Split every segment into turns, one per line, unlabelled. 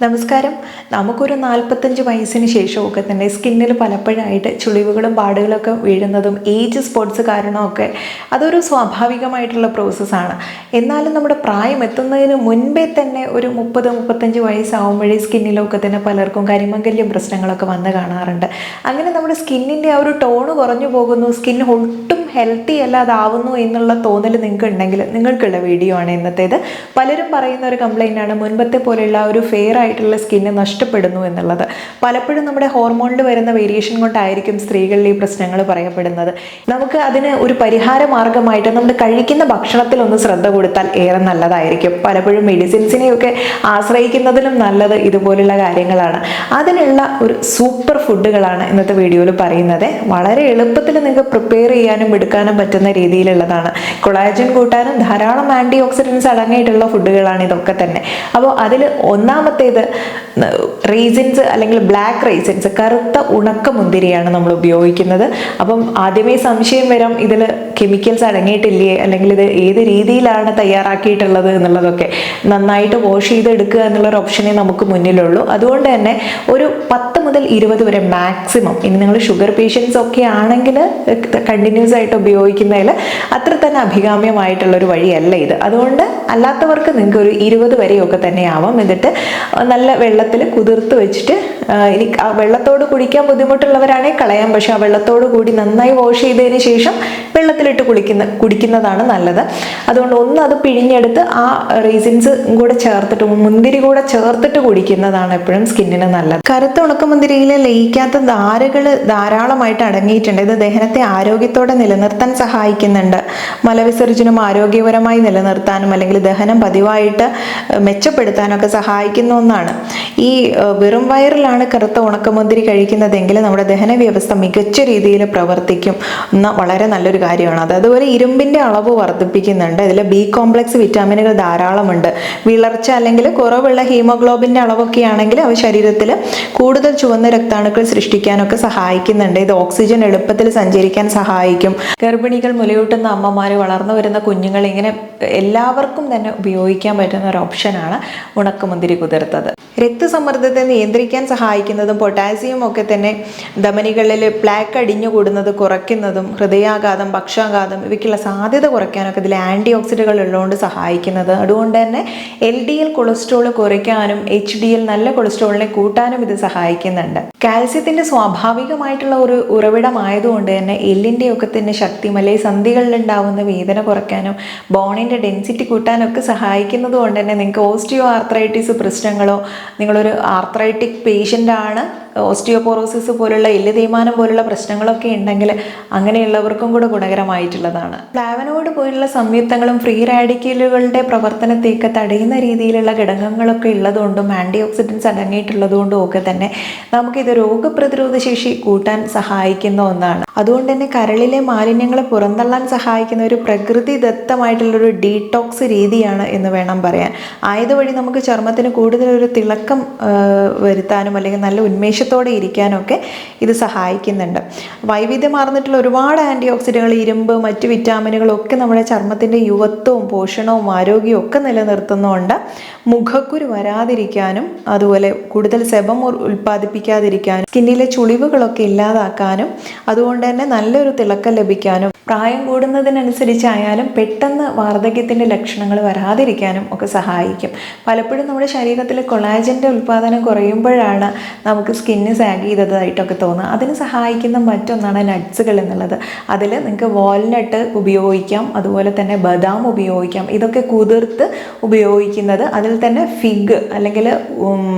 നമസ്കാരം. നമുക്കൊരു 45 വയസ്സിന് ശേഷമൊക്കെ തന്നെ സ്കിന്നിൽ പലപ്പോഴായിട്ട് ചുളിവുകളും പാടുകളൊക്കെ വീഴുന്നതും ഏജ് സ്പോട്സ് കാരണമൊക്കെ അതൊരു സ്വാഭാവികമായിട്ടുള്ള പ്രോസസ്സാണ്. എന്നാലും നമ്മുടെ പ്രായം എത്തുന്നതിന് മുൻപേ തന്നെ ഒരു 30-35 വയസ്സാവുമ്പോഴേ സ്കിന്നിലൊക്കെ തന്നെ പലർക്കും കരിമംഗല്യം പ്രശ്നങ്ങളൊക്കെ വന്ന് കാണാറുണ്ട്. അങ്ങനെ നമ്മുടെ സ്കിന്നിൻ്റെ ആ ഒരു ടോണ് കുറഞ്ഞു പോകുന്നു, സ്കിൻ ഒട്ടും ഹെൽത്തി അല്ലാതാവുന്നു എന്നുള്ള തോന്നൽ നിങ്ങൾക്ക് ഉണ്ടെങ്കിൽ നിങ്ങൾക്കുള്ള വീഡിയോ ആണ് ഇന്നത്തേത്. പലരും പറയുന്ന ഒരു കംപ്ലൈൻ്റാണ് മുൻപത്തെ പോലെയുള്ള ഒരു ഫെയർ ആയിട്ടുള്ള സ്കിന്ന് നഷ്ടപ്പെടുന്നു എന്നുള്ളത്. പലപ്പോഴും നമ്മുടെ ഹോർമോണിൽ വരുന്ന വേരിയേഷൻ കൊണ്ടായിരിക്കും സ്ത്രീകളിൽ ഈ പ്രശ്നങ്ങൾ പറയപ്പെടുന്നത്. നമുക്ക് അതിന് ഒരു പരിഹാര മാർഗമായിട്ട് നമ്മൾ കഴിക്കുന്ന ഭക്ഷണത്തിൽ ഒന്ന് ശ്രദ്ധ കൊടുത്താൽ ഏറെ നല്ലതായിരിക്കും. പലപ്പോഴും മെഡിസിൻസിനെയൊക്കെ ആശ്രയിക്കുന്നതിലും നല്ലത് ഇതുപോലുള്ള കാര്യങ്ങളാണ്. അതിനുള്ള ഒരു സൂപ്പർ ഫുഡുകളാണ് ഇന്നത്തെ വീഡിയോയിൽ പറയുന്നത്. വളരെ എളുപ്പത്തിൽ നിങ്ങൾക്ക് പ്രിപ്പയർ ചെയ്യാനും എടുക്കാനും പറ്റുന്ന രീതിയിലുള്ളതാണ്. കൊളാജൻ കൂട്ടാനും ധാരാളം ആൻറ്റി ഓക്സിഡൻസ് അടങ്ങിയിട്ടുള്ള ഫുഡുകളാണ് ഇതൊക്കെ തന്നെ. അപ്പോൾ അതിൽ ഒന്നാമത്തേത് റീസിൻസ് അല്ലെങ്കിൽ ബ്ലാക്ക് റീസിൻസ്, കറുത്ത ഉണക്കമുന്തിരിയാണ് നമ്മൾ ഉപയോഗിക്കുന്നത്. അപ്പം ആദ്യമേ സംശയം വരാം, ഇതിൽ കെമിക്കൽസ് അടങ്ങിയിട്ടില്ലേ, അല്ലെങ്കിൽ ഇത് ഏത് രീതിയിലാണ് തയ്യാറാക്കിയിട്ടുള്ളത് എന്നുള്ളതൊക്കെ. നന്നായിട്ട് വാഷ് ചെയ്തെടുക്കുക എന്നുള്ളൊരു ഓപ്ഷനേ നമുക്ക് മുന്നിലുള്ളൂ. അതുകൊണ്ട് തന്നെ ഒരു 10 മുതൽ 20 വരെ മാക്സിമം. ഇനി നിങ്ങൾ ഷുഗർ പേഷ്യൻസ് ഒക്കെ ആണെങ്കിൽ കണ്ടിന്യൂസ് ആയിട്ട് ഉപയോഗിക്കുന്നതിൽ അത്ര തന്നെ അഭികാമ്യമായിട്ടുള്ളൊരു വഴിയല്ല ഇത്. അതുകൊണ്ട് അല്ലാത്തവർക്ക് നിങ്ങൾക്ക് ഒരു 20 വരെയൊക്കെ തന്നെ ആവാം. എന്നിട്ട് നല്ല വെള്ളത്തിൽ കുതിർത്ത് വെച്ചിട്ട്, ഇനി ആ വെള്ളത്തോട് കുടിക്കാൻ ബുദ്ധിമുട്ടുള്ളവരാണെങ്കിൽ കളയാം. പക്ഷെ ആ വെള്ളത്തോട് കൂടി നന്നായി വാഷ് ചെയ്തതിന് ശേഷം വെള്ളത്തിലിട്ട് കുടിക്കുന്നതാണ് നല്ലത്. അതുകൊണ്ട് ഒന്ന് അത് പിഴിഞ്ഞെടുത്ത് ആ റീസിൻസ് കൂടെ ചേർത്തിട്ട്, മുന്തിരി കൂടെ ചേർത്തിട്ട് കുടിക്കുന്നതാണ് എപ്പോഴും സ്കിന്നിന് നല്ലത്. കറുത്ത ഉണക്കമുന്തിരിയിൽ ലയിക്കാത്ത ധാരകൾ ധാരാളമായിട്ട് അടങ്ങിയിട്ടുണ്ട്. ഇത് ദഹനത്തെ ആരോഗ്യത്തോടെ നിലനിർത്താൻ സഹായിക്കുന്നുണ്ട്. മലവിസർജനം ആരോഗ്യപരമായി നിലനിർത്താനും അല്ലെങ്കിൽ ദഹനം പതിവായിട്ട് മെച്ചപ്പെടുത്താനൊക്കെ സഹായിക്കുന്ന ഒന്നാണ്. ഈ വെറും വയറിലാണ് കറുത്ത ഉണക്കമുന്തിരി കഴിക്കുന്നതെങ്കിൽ നമ്മുടെ ദഹന വ്യവസ്ഥ മികച്ച രീതിയിൽ പ്രവർത്തിക്കും എന്ന വളരെ നല്ലൊരു കാര്യമാണ് അത്. അതുപോലെ ഇരുമ്പിൻ്റെ അളവ് വർദ്ധിപ്പിക്കുന്നുണ്ട്. ഇതിൽ ബി കോംപ്ലക്സ് വിറ്റാമിനുകൾ ധാരാളമുണ്ട്. വിളർച്ച അല്ലെങ്കിൽ കുറവുള്ള ഹീമോഗ്ലോബിൻ്റെ അളവൊക്കെ ആണെങ്കിൽ അവ ശരീരത്തിൽ കൂടുതൽ ചുവന്ന രക്താണുക്കൾ സൃഷ്ടിക്കാനൊക്കെ സഹായിക്കുന്നുണ്ട്. ഇത് ഓക്സിജൻ എളുപ്പത്തിൽ സഞ്ചരിക്കാൻ സഹായിക്കും. ഗർഭിണികൾ, മുലയൂട്ടുന്ന അമ്മമാർ, വളർന്നു വരുന്ന കുഞ്ഞുങ്ങൾ, ഇങ്ങനെ എല്ലാവർക്കും തന്നെ ഉപയോഗിക്കാൻ പറ്റുന്ന ഒരു ഓപ്ഷനാണ് ഉണക്കമുന്തിരി കുതിർത്തത്. രക്തസമ്മർദ്ദത്തെ നിയന്ത്രിക്കാൻ സഹായിക്കുന്നതും പൊട്ടാസ്യം ഒക്കെ തന്നെ ധമനികളിൽ പ്ലാക്ക് അടിഞ്ഞുകൂടുന്നത് കുറയ്ക്കുന്നതും ഹൃദയാഘാതം, പക്ഷാഘാതം ഇവയ്ക്കുള്ള സാധ്യത കുറയ്ക്കാനൊക്കെ ഇതിൽ ആൻറ്റി ഓക്സിഡുകൾ ഉള്ളതുകൊണ്ട് സഹായിക്കുന്നത്. അതുകൊണ്ട് തന്നെ LDL കൊളസ്ട്രോൾ കുറയ്ക്കാനും HDL നല്ല കൊളസ്ട്രോളിനെ കൂട്ടാനും ഇത് സഹായിക്കുന്നുണ്ട്. കാൽസ്യത്തിൻ്റെ സ്വാഭാവികമായിട്ടുള്ള ഒരു ഉറവിടമായതുകൊണ്ട് തന്നെ എല്ലിൻ്റെ ഒക്കെ തന്നെ ശക്തി, അല്ലെങ്കിൽ സന്ധികളിലുണ്ടാവുന്ന വേദന കുറയ്ക്കാനും ബോണിൻ്റെ ഡെൻസിറ്റി കൂട്ടാനൊക്കെ സഹായിക്കുന്നത് കൊണ്ട് തന്നെ നിങ്ങൾക്ക് ഓസ്റ്റിയോ ആർത്രൈറ്റിസ് പ്രശ്നങ്ങളോ, നിങ്ങളൊരു ആർത്രൈറ്റിക് പേഷ്യൻ്റ് ആണ്, ഓസ്റ്റിയോപോറോസിസ് പോലുള്ള എല്ല് തേയ്മാനം പോലുള്ള പ്രശ്നങ്ങളൊക്കെ ഉണ്ടെങ്കിൽ അങ്ങനെയുള്ളവർക്കും കൂടെ ഗുണകരമായിട്ടുള്ളതാണ്. ഫ്ലാവനോയിഡ് പോലുള്ള സംയുക്തങ്ങളും ഫ്രീ റാഡിക്കലുകളുടെ പ്രവർത്തനത്തെയൊക്കെ തടയുന്ന രീതിയിലുള്ള ഘടകങ്ങളൊക്കെ ഉള്ളതുകൊണ്ടും ആൻറ്റി ഓക്സിഡൻസ് അടങ്ങിയിട്ടുള്ളതുകൊണ്ടും ഒക്കെ തന്നെ നമുക്കിത് രോഗപ്രതിരോധ ശേഷി കൂട്ടാൻ സഹായിക്കുന്ന ഒന്നാണ്. അതുകൊണ്ട് തന്നെ കരളിലെ മാലിന്യങ്ങളെ പുറന്തള്ളാൻ സഹായിക്കുന്ന ഒരു പ്രകൃതിദത്തമായിട്ടുള്ളൊരു ഡീടോക്സ് രീതിയാണ് എന്ന് വേണം പറയാൻ. ആയതുവഴി നമുക്ക് ചർമ്മത്തിന് കൂടുതലൊരു തിളക്കം വരുത്താനും അല്ലെങ്കിൽ നല്ല ഉന്മേഷത്തോടെ ഇരിക്കാനൊക്കെ ഇത് സഹായിക്കുന്നുണ്ട്. വൈവിധ്യമാർന്നിട്ടുള്ള ഒരുപാട് ആൻറ്റി ഓക്സിഡന്റുകൾ, ഇരുമ്പ്, മറ്റ് വിറ്റാമിനുകളൊക്കെ നമ്മുടെ ചർമ്മത്തിൻ്റെ യുവത്വവും പോഷണവും ആരോഗ്യവും ഒക്കെ നിലനിർത്തുന്നതുകൊണ്ട് മുഖക്കുരു വരാതിരിക്കാനും അതുപോലെ കൂടുതൽ സെബം ഉൽപ്പാദിപ്പിക്കാതിരിക്കാനും സ്കിന്നിലെ ചുളിവുകളൊക്കെ ഇല്ലാതാക്കാനും അതുകൊണ്ട് തന്നെ നല്ലൊരു തിളക്കം ലഭിക്കാനും പ്രായം കൂടുന്നതിനനുസരിച്ചായാലും പെട്ടെന്ന് വാർദ്ധക്യത്തിൻ്റെ ലക്ഷണങ്ങൾ വരാതിരിക്കാനും ഒക്കെ സഹായിക്കും. പലപ്പോഴും നമ്മുടെ ശരീരത്തിൽ കൊളാജൻ്റെ ഉൽപ്പാദനം കുറയുമ്പോഴാണ് നമുക്ക് സ്കിന്ന് സാഗ് ചെയ്തതായിട്ടൊക്കെ തോന്നുക. അതിന് സഹായിക്കുന്ന മറ്റൊന്നാണ് നട്ട്സുകൾ എന്നുള്ളത്. അതിൽ നിങ്ങൾക്ക് വാൾനട്ട് ഉപയോഗിക്കാം, അതുപോലെ തന്നെ ബദാം ഉപയോഗിക്കാം. ഇതൊക്കെ കുതിർത്ത് ഉപയോഗിക്കുന്നത്. അതിൽ തന്നെ ഫിഗ് അല്ലെങ്കിൽ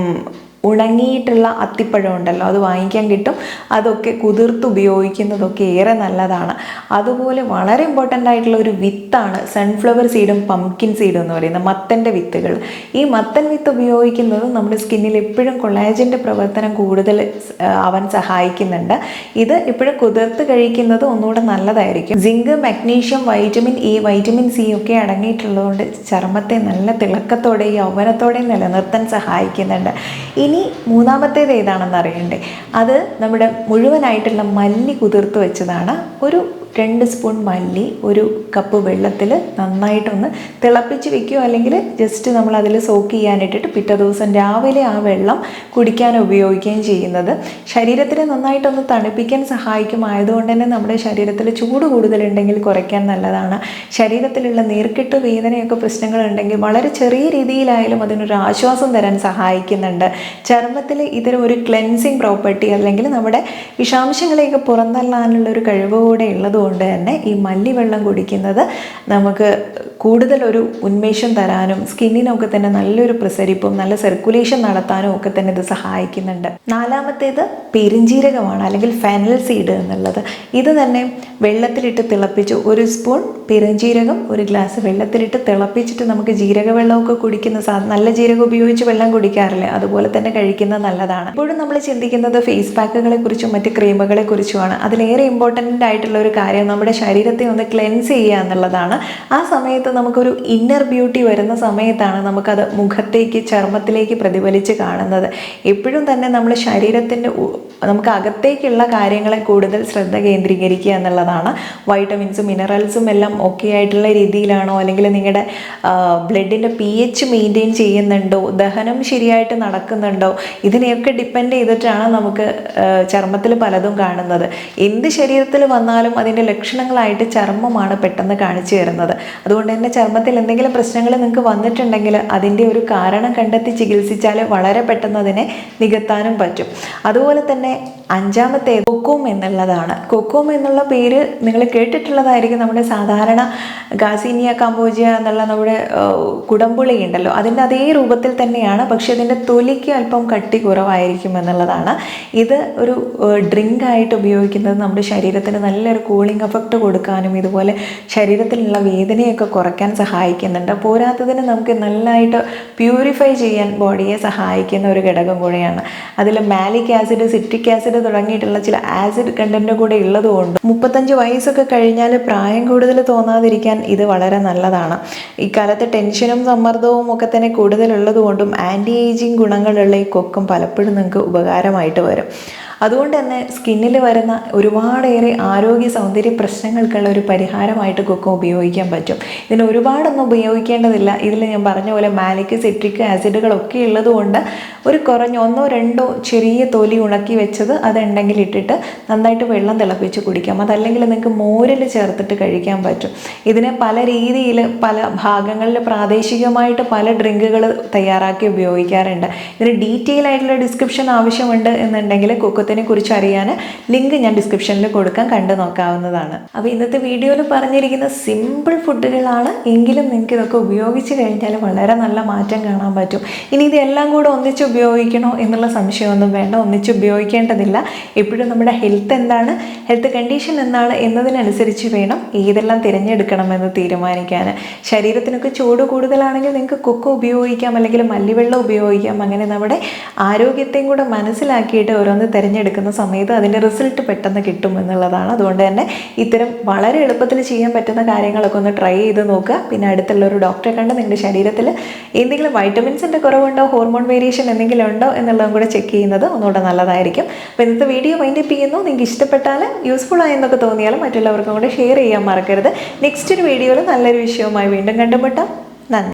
ഉണങ്ങിയിട്ടുള്ള അത്തിപ്പഴം ഉണ്ടല്ലോ, അത് വാങ്ങിക്കാൻ കിട്ടും. അതൊക്കെ കുതിർത്ത് ഉപയോഗിക്കുന്നതൊക്കെ ഏറെ നല്ലതാണ്. അതുപോലെ വളരെ ഇമ്പോർട്ടൻ്റ് ആയിട്ടുള്ള ഒരു വിത്താണ് സൺഫ്ലവർ സീഡും പംകിൻ സീഡും എന്ന് പറയുന്നത് മത്തൻ്റെ വിത്തുകൾ. ഈ മത്തൻ വിത്ത് ഉപയോഗിക്കുന്നത് നമ്മുടെ സ്കിന്നിൽ എപ്പോഴും കൊളാജൻ്റെ പ്രവർത്തനം കൂടുതൽ ആവാൻ സഹായിക്കുന്നുണ്ട്. ഇത് എപ്പോഴും കുതിർത്ത് കഴിക്കുന്നത് ഒന്നുകൂടെ നല്ലതായിരിക്കും. Zinc, magnesium, vitamin E, vitamin C ഒക്കെ അടങ്ങിയിട്ടുള്ളതുകൊണ്ട് ചർമ്മത്തെ നല്ല തിളക്കത്തോടെ യൗവനത്തോടെ നിലനിർത്താൻ സഹായിക്കുന്നുണ്ട്. ഇനി ഇനി മൂന്നാമത്തേത് ഏതാണെന്ന് അറിയണ്ടേ? അത് നമ്മുടെ മുഴുവനായിട്ടുള്ള മല്ലി കുതിർത്ത് വെച്ചതാണ്. ഒരു 2 സ്പൂൺ മല്ലി ഒരു കപ്പ് വെള്ളത്തിൽ നന്നായിട്ടൊന്ന് തിളപ്പിച്ച് വെക്കുകയോ അല്ലെങ്കിൽ ജസ്റ്റ് നമ്മൾ അതിൽ സോക്ക് ചെയ്യാനിട്ടിട്ട് പിറ്റേ ദിവസം രാവിലെ ആ വെള്ളം കുടിക്കാൻ ഉപയോഗിക്കുകയും ചെയ്യുന്നത് ശരീരത്തിന് നന്നായിട്ടൊന്ന് തണുപ്പിക്കാൻ സഹായിക്കും. ആയതുകൊണ്ട് തന്നെ നമ്മുടെ ശരീരത്തിൽ ചൂട് കൂടുതലുണ്ടെങ്കിൽ കുറയ്ക്കാൻ നല്ലതാണ്. ശരീരത്തിലുള്ള നീർക്കെട്ട് വേദനയൊക്കെ പ്രശ്നങ്ങളുണ്ടെങ്കിൽ വളരെ ചെറിയ രീതിയിലായാലും അതിനൊരു ആശ്വാസം തരാൻ സഹായിക്കുന്നുണ്ട്. ചർമ്മത്തിൽ ഇത്തരം ഒരു ക്ലെൻസിങ് പ്രോപ്പർട്ടി അല്ലെങ്കിൽ നമ്മുടെ വിഷാംശങ്ങളെയൊക്കെ പുറന്തള്ളാനുള്ളൊരു കഴിവ് കൂടെ ഉള്ളത് കൊണ്ട് തന്നെ ഈ മല്ലി വെള്ളം കുടിക്കുന്നത് നമുക്ക് കൂടുതലൊരു ഉന്മേഷം തരാനും സ്കിന്നിനൊക്കെ തന്നെ നല്ലൊരു പ്രസരിപ്പും നല്ല സർക്കുലേഷൻ നടത്താനും ഒക്കെ തന്നെ ഇത് സഹായിക്കുന്നുണ്ട്. നാലാമത്തേത് പെരിഞ്ജീരകമാണ് അല്ലെങ്കിൽ ഫെനൽ സീഡ് എന്നുള്ളത്. ഇത് തന്നെ വെള്ളത്തിലിട്ട് തിളപ്പിച്ച് 1 സ്പൂൺ പെരുംജീരകം 1 ഗ്ലാസ് വെള്ളത്തിലിട്ട് തിളപ്പിച്ചിട്ട് നമുക്ക് ജീരക വെള്ളമൊക്കെ കുടിക്കുന്ന നല്ല ജീരകം ഉപയോഗിച്ച് വെള്ളം കുടിക്കാറില്ലേ, അതുപോലെ തന്നെ കഴിക്കുന്നത് നല്ലതാണ്. ഇപ്പോഴും നമ്മൾ ചിന്തിക്കുന്നത് ഫേസ് പാക്കുകളെ കുറിച്ചും മറ്റ് ക്രീമുകളെ കുറിച്ചുമാണ്. അതിലേറെ ഇമ്പോർട്ടൻ്റ് ആയിട്ടുള്ള ഒരു കാര്യം നമ്മുടെ ശരീരത്തെ ഒന്ന് ക്ലെൻസ് ചെയ്യുക എന്നുള്ളതാണ്. ആ സമയത്ത് നമുക്കൊരു ഇന്നർ ബ്യൂട്ടി വരുന്ന സമയത്താണ് നമുക്കത് മുഖത്തേക്ക് ചർമ്മത്തിലേക്ക് പ്രതിഫലിച്ച് കാണുന്നത്. എപ്പോഴും തന്നെ നമ്മൾ ശരീരത്തിൻ്റെ നമുക്ക് അകത്തേക്കുള്ള കാര്യങ്ങളെ കൂടുതൽ ശ്രദ്ധ കേന്ദ്രീകരിക്കുക എന്നുള്ളതാണ്. വൈറ്റമിൻസും മിനറൽസും എല്ലാം ഓക്കെ ആയിട്ടുള്ള രീതിയിലാണോ, അല്ലെങ്കിൽ നിങ്ങളുടെ ബ്ലഡിൻ്റെ pH മെയിൻറ്റെയിൻ ചെയ്യുന്നുണ്ടോ, ദഹനം ശരിയായിട്ട് നടക്കുന്നുണ്ടോ, ഇതിനെയൊക്കെ ഡിപ്പെൻഡ് ചെയ്തിട്ടാണ് നമുക്ക് ചർമ്മത്തിൽ പലതും കാണുന്നത്. എന്ത് ശരീരത്തിൽ വന്നാലും അതിൻ്റെ ലക്ഷണങ്ങളായിട്ട് ചർമ്മമാണ് പെട്ടെന്ന് കാണിച്ചു തരുന്നത്. അതുകൊണ്ട് തന്നെ ചർമ്മത്തിൽ എന്തെങ്കിലും പ്രശ്നങ്ങൾ നിങ്ങൾക്ക് വന്നിട്ടുണ്ടെങ്കിൽ അതിൻ്റെ ഒരു കാരണം കണ്ടെത്തി ചികിത്സിച്ചാൽ വളരെ പെട്ടെന്ന് അതിനെ നികത്താനും പറ്റും. അതുപോലെ തന്നെ അഞ്ചാമത്തെ കൊക്കോം എന്നുള്ളതാണ്. കൊക്കോം എന്നുള്ള പേര് നിങ്ങൾ കേട്ടിട്ടുള്ളതായിരിക്കും. നമ്മുടെ സാധാരണ ഗാസീനിയ കമ്പോജിയ എന്നുള്ള നമ്മുടെ കുടംപുളി ഉണ്ടല്ലോ, അതിൻ്റെ അതേ രൂപത്തിൽ തന്നെയാണ്. പക്ഷെ അതിൻ്റെ തൊലിക്ക് അല്പം കട്ടി കുറവായിരിക്കും എന്നുള്ളതാണ്. ഇത് ഒരു ഡ്രിങ്ക് ആയിട്ട് ഉപയോഗിക്കുന്നത് നമ്മുടെ ശരീരത്തിന് നല്ലൊരു കൂളിംഗ് എഫക്റ്റ് കൊടുക്കാനും ഇതുപോലെ ശരീരത്തിലുള്ള വേദനയൊക്കെ കുറയ്ക്കാൻ സഹായിക്കുന്നുണ്ട്. പോരാത്തതിന് നമുക്ക് നല്ലതായിട്ട് പ്യൂരിഫൈ ചെയ്യാൻ ബോഡിയെ സഹായിക്കുന്ന ഒരു ഘടകം കൂടെയാണ്. അതിൽ മാലിക് ആസിഡ്, സിട്രിക് ആസിഡ് തുടങ്ങിയിട്ടുള്ള ചില ആസിഡ് കണ്ടന്റ് കൂടെ ഉള്ളതുകൊണ്ട് 35 വയസ്സൊക്കെ കഴിഞ്ഞാൽ പ്രായം കൂടുതൽ തോന്നാതിരിക്കാൻ ഇത് വളരെ നല്ലതാണ്. ഇക്കാലത്ത് ടെൻഷനും സമ്മർദ്ദവും ഒക്കെ തന്നെ കൂടുതലുള്ളത് കൊണ്ടും ആൻറ്റി ഏജിങ് ഗുണങ്ങളുള്ള ഈ കൊക്കും പലപ്പോഴും നിങ്ങൾക്ക് ഉപകാരമായിട്ട് വരും. അതുകൊണ്ട് തന്നെ സ്കിന്നിൽ വരുന്ന ഒരുപാടേറെ ആരോഗ്യ സൗന്ദര്യ പ്രശ്നങ്ങൾക്കുള്ള ഒരു പരിഹാരമായിട്ട് കൊക്കോ ഉപയോഗിക്കാൻ പറ്റും. ഇതിന് ഒരുപാടൊന്നും ഉപയോഗിക്കേണ്ടതില്ല. ഇതിൽ ഞാൻ പറഞ്ഞ പോലെ മാലിക്, സിട്രിക് ആസിഡുകളൊക്കെ ഉള്ളതുകൊണ്ട് ഒരു കുറഞ്ഞ 1-2 ചെറിയ തൊലി ഉണക്കി വെച്ചത് അതുണ്ടെങ്കിൽ ഇട്ടിട്ട് നന്നായിട്ട് വെള്ളം തിളപ്പിച്ച് കുടിക്കാം. അതല്ലെങ്കിൽ നിങ്ങൾക്ക് മോരിൽ ചേർത്തിട്ട് കഴിക്കാൻ പറ്റും. ഇതിനെ പല രീതിയിൽ പല ഭാഗങ്ങളിൽ പ്രാദേശികമായിട്ട് പല ഡ്രിങ്കുകൾ തയ്യാറാക്കി ഉപയോഗിക്കാറുണ്ട്. ഇതിന് ഡീറ്റെയിൽ ആയിട്ടുള്ള ഡിസ്ക്രിപ്ഷൻ ആവശ്യമുണ്ട് എന്നുണ്ടെങ്കിൽ കൊക്കത്തിനെ കുറിച്ച് അറിയാൻ ലിങ്ക് ഞാൻ ഡിസ്ക്രിപ്ഷനിൽ കൊടുക്കാൻ, കണ്ടു നോക്കാവുന്നതാണ്. അപ്പോൾ ഇന്നത്തെ വീഡിയോയിൽ പറഞ്ഞിരിക്കുന്ന സിമ്പിൾ ഫുഡുകളാണ്, എങ്കിലും നിങ്ങൾക്ക് ഇതൊക്കെ ഉപയോഗിച്ച് കഴിഞ്ഞാൽ വളരെ നല്ല മാറ്റം കാണാൻ പറ്റും. ഇനി ഇതെല്ലാം കൂടെ ഒന്നിച്ച് ഉപയോഗിക്കണോ എന്നുള്ള സംശയമൊന്നും വേണ്ട, ഒന്നിച്ച് ഉപയോഗിക്കേണ്ടതില്ല. എപ്പോഴും നമ്മുടെ ഹെൽത്ത് എന്താണ്, ഹെൽത്ത് കണ്ടീഷൻ എന്താണ് എന്നതിനനുസരിച്ച് വേണം ഏതെല്ലാം തിരഞ്ഞെടുക്കണമെന്ന് തീരുമാനിക്കാൻ. ശരീരത്തിനൊക്കെ ചൂട് കൂടുതലാണെങ്കിൽ നിങ്ങൾക്ക് കൊക്കോ ഉപയോഗിക്കാം, അല്ലെങ്കിൽ മല്ലിവെള്ളം ഉപയോഗിക്കാം. അങ്ങനെ നമ്മുടെ ആരോഗ്യത്തെയും കൂടെ മനസ്സിലാക്കിയിട്ട് ഓരോന്ന് തിരഞ്ഞെടുക്കുന്ന സമയത്ത് അതിൻ്റെ റിസൾട്ട് പെട്ടെന്ന് കിട്ടും എന്നുള്ളതാണ്. അതുകൊണ്ട് തന്നെ ഇത്തരം വളരെ എളുപ്പത്തിൽ ചെയ്യാൻ പറ്റുന്ന കാര്യങ്ങളൊക്കെ ഒന്ന് ട്രൈ ചെയ്ത് നോക്കുക. പിന്നെ അടുത്തുള്ള ഒരു ഡോക്ടറെ കണ്ട് നിങ്ങളുടെ ശരീരത്തിൽ എന്തെങ്കിലും വൈറ്റമിൻസിൻ്റെ കുറവുണ്ടോ, ഹോർമോൺ വേരിയേഷൻ എന്തെങ്കിലും ഉണ്ടോ എന്നുള്ളതും കൂടെ ചെക്ക് ചെയ്യുന്നത് ഒന്നുകൂടെ നല്ലതായിരിക്കും. അപ്പോൾ ഇന്നത്തെ വീഡിയോ വൈൻഡപ്പ് ചെയ്യുന്നു. നിങ്ങൾക്ക് ഇഷ്ടപ്പെട്ടാൽ, യൂസ്ഫുൾ ആയെന്നൊക്കെ തോന്നിയാലും മറ്റുള്ളവർക്കും കൂടെ ഷെയർ ചെയ്യാൻ മറക്കരുത്. നെക്സ്റ്റ് ഒരു വീഡിയോയിൽ നല്ലൊരു വിഷയവുമായി വീണ്ടും കണ്ടുമുട്ടാം.